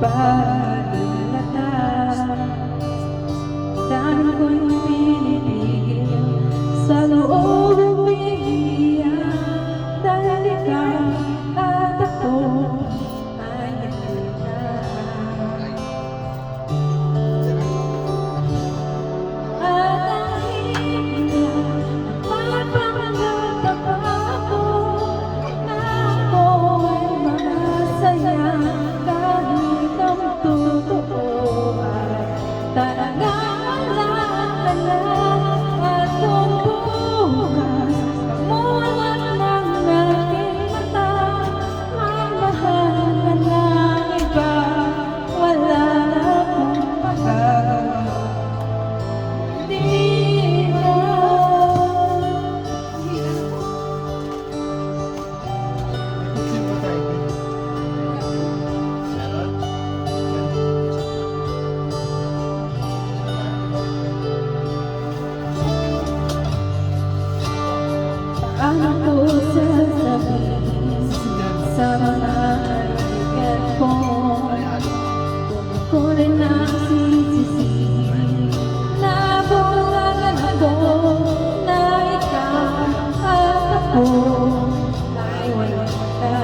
pag-alala. Dami ko'y pinipigil sa loob ng umiiyak, dahil ikaw at ako ay nagkita. At ang hirap magpangarap ako na ako ay masaya, kahit ang totoo ay talagang wala ka na. At kung bukas mulat ng aking mata, mamahal ka ng iba, wala na akong magagawa. Di ba? Paano ko sasabihin sa mga kaibigan ko kung ko rin nagsisisihin na bulangan ako, na ikaw at ako ay wala ka.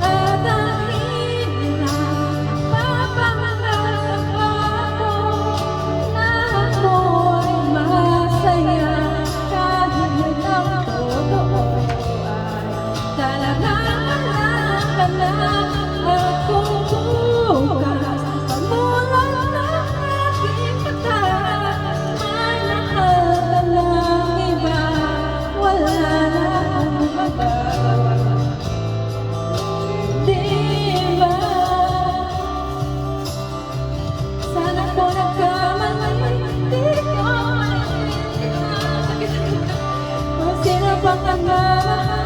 At ang hirap mapangarap ako na ako ay masaya, kahit ang totoo ay talagang wala ka na. At kung bukas pamulat ng aking mata, may mahal ka ng iba, wala na akong magagawa. Di ba? Sana po nagkamali, di ko maintindihan kung sino bang ang mamahal.